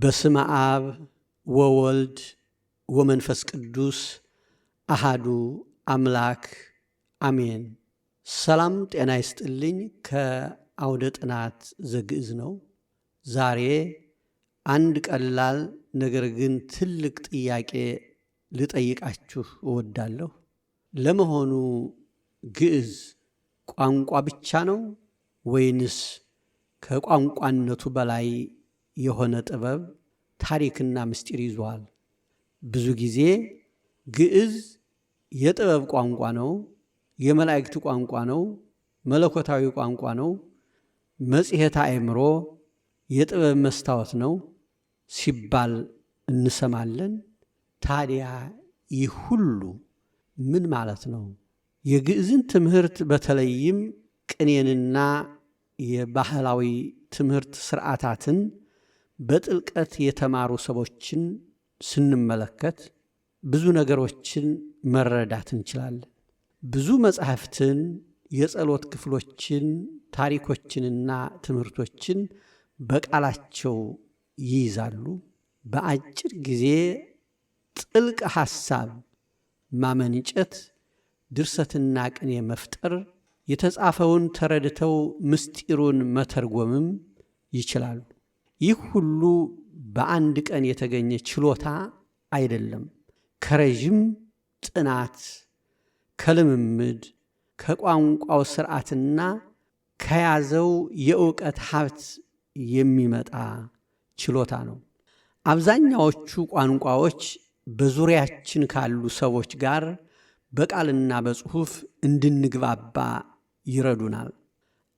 በስመ አብ ወወልድ ወመንፈስ ቅዱስ አሃዱ አምላክ አሜን። ሰላም ጤና ይስጥልኝ። ከአውደ ጥናት ዘግዕዝ ነው። ዛሬ አንድ ቀላል ነገር ግን ትልቅ ጥያቄ ልጠይቃችሁ እወዳለሁ። ለመሆኑ ግዕዝ ቋንቋ ብቻ ነው ወይንስ ከቋንቋነቱ በላይ የሆነ ጥበብ፣ ታሪክና ምስጢር ይዟል? ብዙ ጊዜ ግዕዝ የጥበብ ቋንቋ ነው፣ የመላእክት ቋንቋ ነው፣ መለኮታዊ ቋንቋ ነው፣ መጽሔተ አእምሮ፣ የጥበብ መስታወት ነው ሲባል እንሰማለን። ታዲያ ይህ ሁሉ ምን ማለት ነው? የግዕዝን ትምህርት በተለይም ቅኔንና የባህላዊ ትምህርት ስርዓታትን በጥልቀት የተማሩ ሰዎችን ስንመለከት ብዙ ነገሮችን መረዳት እንችላለን። ብዙ መጻሕፍትን፣ የጸሎት ክፍሎችን፣ ታሪኮችንና ትምህርቶችን በቃላቸው ይይዛሉ። በአጭር ጊዜ ጥልቅ ሐሳብ ማመንጨት፣ ድርሰትና ቅኔ መፍጠር፣ የተጻፈውን ተረድተው ምስጢሩን መተርጎምም ይችላሉ። ይህ ሁሉ በአንድ ቀን የተገኘ ችሎታ አይደለም። ከረዥም ጥናት፣ ከልምምድ፣ ከቋንቋው ሥርዓትና ከያዘው የእውቀት ሀብት የሚመጣ ችሎታ ነው። አብዛኛዎቹ ቋንቋዎች በዙሪያችን ካሉ ሰዎች ጋር በቃልና በጽሑፍ እንድንግባባ ይረዱናል።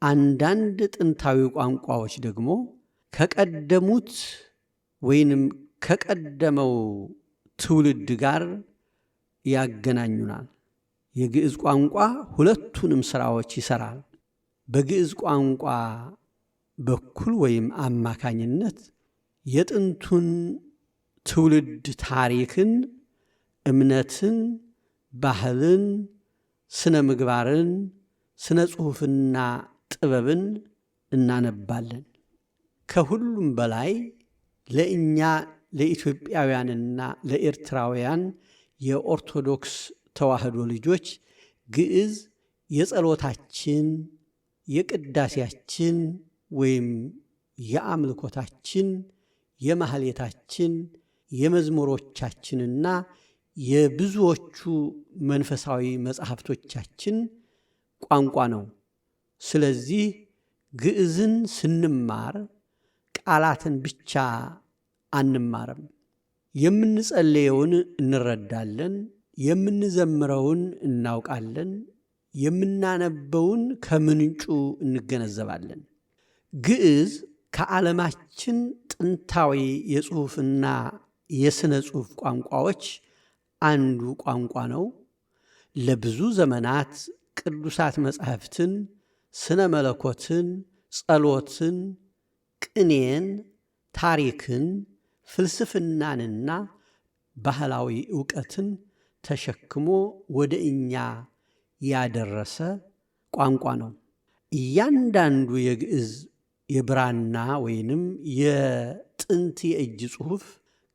አንዳንድ ጥንታዊ ቋንቋዎች ደግሞ ከቀደሙት ወይንም ከቀደመው ትውልድ ጋር ያገናኙናል። የግዕዝ ቋንቋ ሁለቱንም ሥራዎች ይሠራል። በግዕዝ ቋንቋ በኩል ወይም አማካኝነት የጥንቱን ትውልድ ታሪክን፣ እምነትን፣ ባህልን፣ ስነ ምግባርን፣ ስነ ጽሑፍና ጥበብን እናነባለን። ከሁሉም በላይ ለእኛ ለኢትዮጵያውያንና ለኤርትራውያን የኦርቶዶክስ ተዋሕዶ ልጆች ግዕዝ የጸሎታችን፣ የቅዳሴያችን ወይም የአምልኮታችን፣ የማህሌታችን፣ የመዝሙሮቻችንና የብዙዎቹ መንፈሳዊ መጻሕፍቶቻችን ቋንቋ ነው። ስለዚህ ግዕዝን ስንማር ቃላትን ብቻ አንማርም። የምንጸልየውን እንረዳለን፣ የምንዘምረውን እናውቃለን፣ የምናነበውን ከምንጩ እንገነዘባለን። ግዕዝ ከዓለማችን ጥንታዊ የጽሑፍና የሥነ ጽሑፍ ቋንቋዎች አንዱ ቋንቋ ነው። ለብዙ ዘመናት ቅዱሳት መጻሕፍትን፣ ስነ መለኮትን፣ ጸሎትን፣ ቅኔን፣ ታሪክን፣ ፍልስፍናንና ባህላዊ ዕውቀትን ተሸክሞ ወደ እኛ ያደረሰ ቋንቋ ነው። እያንዳንዱ የግዕዝ የብራና ወይንም የጥንት የእጅ ጽሑፍ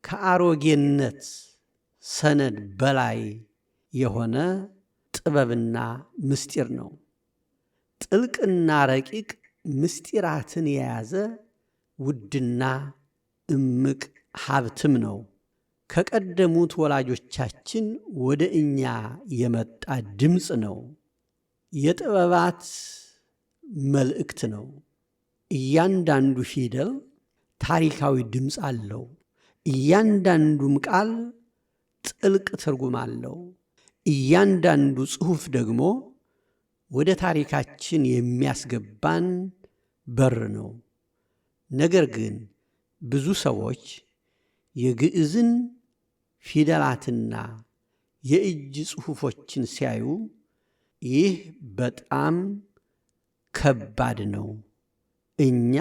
ከአሮጌነት ሰነድ በላይ የሆነ ጥበብና ምስጢር ነው። ጥልቅና ረቂቅ ምስጢራትን የያዘ ውድና እምቅ ሀብትም ነው። ከቀደሙት ወላጆቻችን ወደ እኛ የመጣ ድምፅ ነው። የጥበባት መልእክት ነው። እያንዳንዱ ፊደል ታሪካዊ ድምፅ አለው። እያንዳንዱም ቃል ጥልቅ ትርጉም አለው። እያንዳንዱ ጽሑፍ ደግሞ ወደ ታሪካችን የሚያስገባን በር ነው። ነገር ግን ብዙ ሰዎች የግዕዝን ፊደላትና የእጅ ጽሑፎችን ሲያዩ ይህ በጣም ከባድ ነው፣ እኛ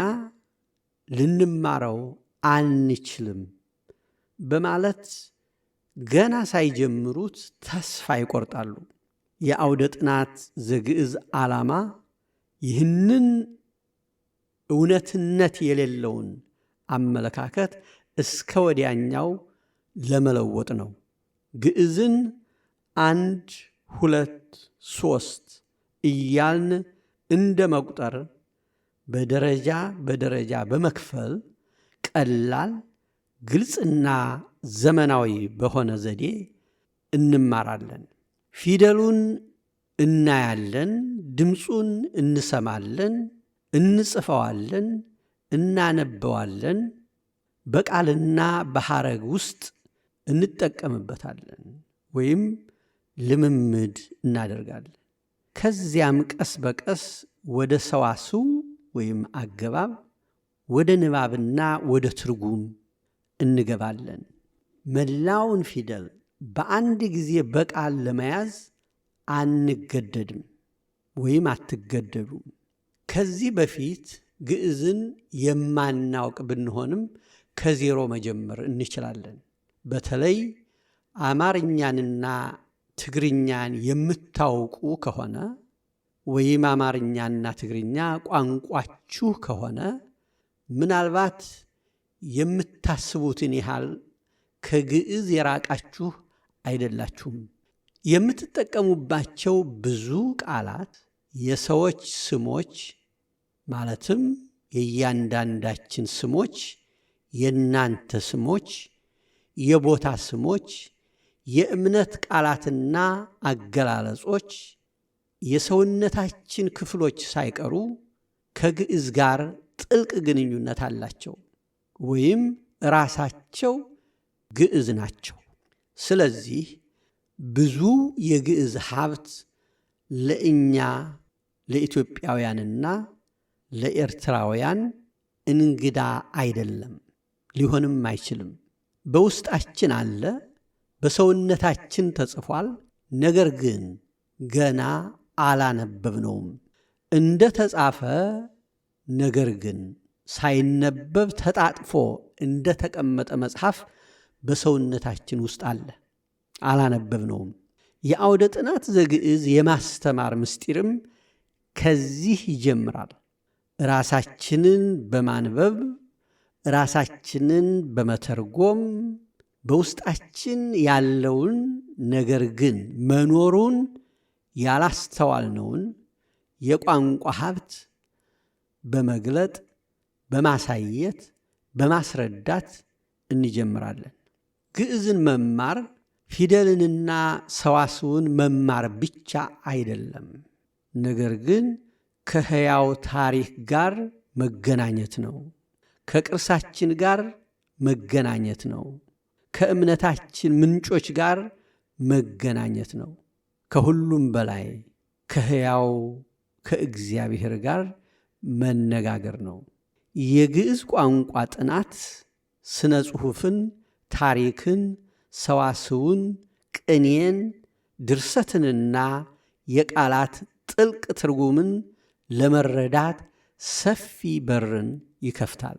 ልንማረው አንችልም በማለት ገና ሳይጀምሩት ተስፋ ይቆርጣሉ። የአውደ ጥናት ዘግዕዝ ዓላማ ይህንን እውነትነት የሌለውን አመለካከት እስከ ወዲያኛው ለመለወጥ ነው። ግዕዝን 1 2 3 እያልን እንደ መቁጠር በደረጃ በደረጃ በመክፈል ቀላል ግልጽና ዘመናዊ በሆነ ዘዴ እንማራለን። ፊደሉን እናያለን፣ ድምፁን እንሰማለን፣ እንጽፈዋለን፣ እናነበዋለን፣ በቃልና በሐረግ ውስጥ እንጠቀምበታለን ወይም ልምምድ እናደርጋለን። ከዚያም ቀስ በቀስ ወደ ሰዋስው ወይም አገባብ፣ ወደ ንባብና ወደ ትርጉም እንገባለን። መላውን ፊደል በአንድ ጊዜ በቃል ለመያዝ አንገደድም ወይም አትገደዱም። ከዚህ በፊት ግዕዝን የማናውቅ ብንሆንም ከዜሮ መጀመር እንችላለን። በተለይ አማርኛንና ትግርኛን የምታውቁ ከሆነ ወይም አማርኛና ትግርኛ ቋንቋችሁ ከሆነ ምናልባት የምታስቡትን ያህል ከግዕዝ የራቃችሁ አይደላችሁም። የምትጠቀሙባቸው ብዙ ቃላት የሰዎች ስሞች ማለትም የእያንዳንዳችን ስሞች፣ የእናንተ ስሞች፣ የቦታ ስሞች፣ የእምነት ቃላትና አገላለጾች፣ የሰውነታችን ክፍሎች ሳይቀሩ ከግዕዝ ጋር ጥልቅ ግንኙነት አላቸው ወይም ራሳቸው ግዕዝ ናቸው። ስለዚህ ብዙ የግዕዝ ሀብት ለእኛ ለኢትዮጵያውያንና ለኤርትራውያን እንግዳ አይደለም፣ ሊሆንም አይችልም። በውስጣችን አለ፣ በሰውነታችን ተጽፏል። ነገር ግን ገና አላነበብነውም። እንደ ተጻፈ ነገር ግን ሳይነበብ ተጣጥፎ እንደ ተቀመጠ መጽሐፍ በሰውነታችን ውስጥ አለ፣ አላነበብነውም። የአውደ ጥናት ዘግዕዝ የማስተማር ምስጢርም ከዚህ ይጀምራል። ራሳችንን በማንበብ ራሳችንን በመተርጎም በውስጣችን ያለውን ነገር ግን መኖሩን ያላስተዋልነውን የቋንቋ ሀብት በመግለጥ በማሳየት በማስረዳት እንጀምራለን። ግዕዝን መማር ፊደልንና ሰዋስውን መማር ብቻ አይደለም፣ ነገር ግን ከሕያው ታሪክ ጋር መገናኘት ነው። ከቅርሳችን ጋር መገናኘት ነው። ከእምነታችን ምንጮች ጋር መገናኘት ነው። ከሁሉም በላይ ከሕያው ከእግዚአብሔር ጋር መነጋገር ነው። የግዕዝ ቋንቋ ጥናት ስነ ጽሑፍን፣ ታሪክን፣ ሰዋስውን፣ ቅኔን፣ ድርሰትንና የቃላት ጥልቅ ትርጉምን ለመረዳት ሰፊ በርን ይከፍታል።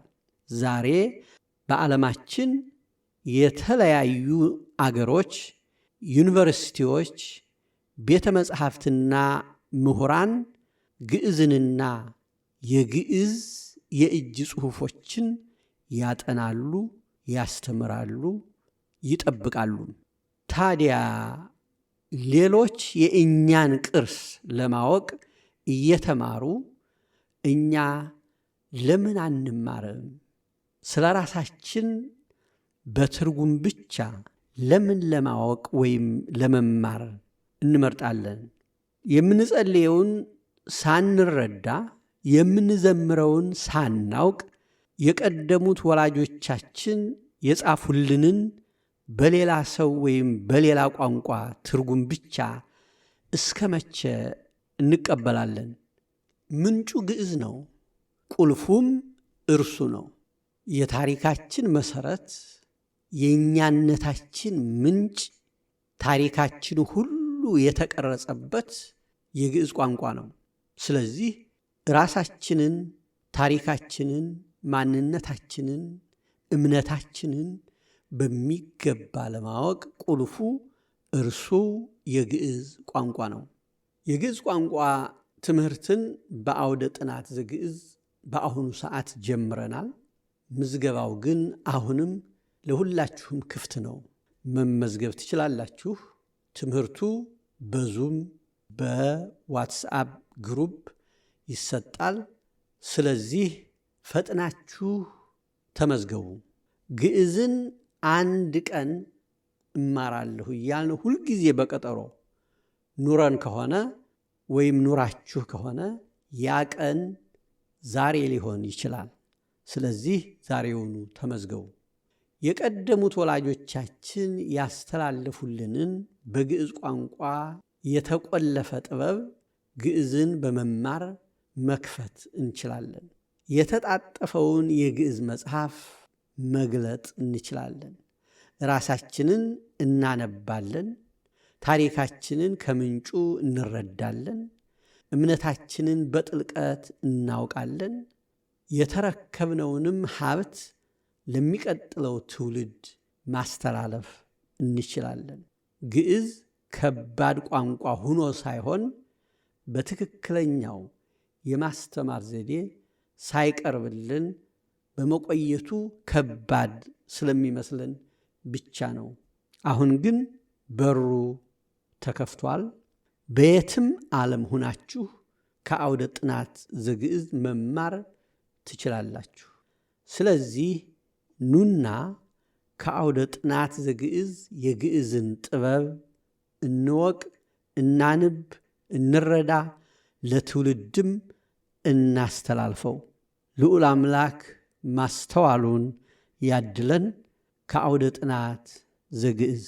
ዛሬ በዓለማችን የተለያዩ አገሮች፣ ዩኒቨርሲቲዎች፣ ቤተ መጻሕፍትና ምሁራን ግዕዝንና የግዕዝ የእጅ ጽሑፎችን ያጠናሉ፣ ያስተምራሉ፣ ይጠብቃሉ። ታዲያ ሌሎች የእኛን ቅርስ ለማወቅ እየተማሩ እኛ ለምን አንማርም? ስለ ራሳችን በትርጉም ብቻ ለምን ለማወቅ ወይም ለመማር እንመርጣለን? የምንጸልየውን ሳንረዳ፣ የምንዘምረውን ሳናውቅ፣ የቀደሙት ወላጆቻችን የጻፉልንን በሌላ ሰው ወይም በሌላ ቋንቋ ትርጉም ብቻ እስከ መቼ እንቀበላለን? ምንጩ ግዕዝ ነው፣ ቁልፉም እርሱ ነው። የታሪካችን መሰረት፣ የእኛነታችን ምንጭ፣ ታሪካችን ሁሉ የተቀረጸበት የግዕዝ ቋንቋ ነው። ስለዚህ ራሳችንን፣ ታሪካችንን፣ ማንነታችንን፣ እምነታችንን በሚገባ ለማወቅ ቁልፉ እርሱ የግዕዝ ቋንቋ ነው። የግዕዝ ቋንቋ ትምህርትን በአውደ ጥናት ዘግዕዝ በአሁኑ ሰዓት ጀምረናል። ምዝገባው ግን አሁንም ለሁላችሁም ክፍት ነው። መመዝገብ ትችላላችሁ። ትምህርቱ በዙም በዋትስአፕ ግሩፕ ይሰጣል። ስለዚህ ፈጥናችሁ ተመዝገቡ። ግዕዝን አንድ ቀን እማራለሁ እያልን ሁልጊዜ በቀጠሮ ኑረን ከሆነ ወይም ኑራችሁ ከሆነ ያ ቀን ዛሬ ሊሆን ይችላል። ስለዚህ ዛሬውኑ ተመዝገቡ። የቀደሙት ወላጆቻችን ያስተላለፉልንን በግዕዝ ቋንቋ የተቆለፈ ጥበብ ግዕዝን በመማር መክፈት እንችላለን። የተጣጠፈውን የግዕዝ መጽሐፍ መግለጥ እንችላለን። ራሳችንን እናነባለን። ታሪካችንን ከምንጩ እንረዳለን። እምነታችንን በጥልቀት እናውቃለን። የተረከብነውንም ሀብት ለሚቀጥለው ትውልድ ማስተላለፍ እንችላለን። ግዕዝ ከባድ ቋንቋ ሆኖ ሳይሆን በትክክለኛው የማስተማር ዘዴ ሳይቀርብልን በመቆየቱ ከባድ ስለሚመስለን ብቻ ነው። አሁን ግን በሩ ተከፍቷል። በየትም ዓለም ሁናችሁ ከአውደ ጥናት ዘግዕዝ መማር ትችላላችሁ። ስለዚህ ኑና ከአውደ ጥናት ዘግዕዝ የግዕዝን ጥበብ እንወቅ፣ እናንብ፣ እንረዳ፣ ለትውልድም እናስተላልፈው። ልዑል አምላክ ማስተዋሉን ያድለን። ከአውደ ጥናት ዘግዕዝ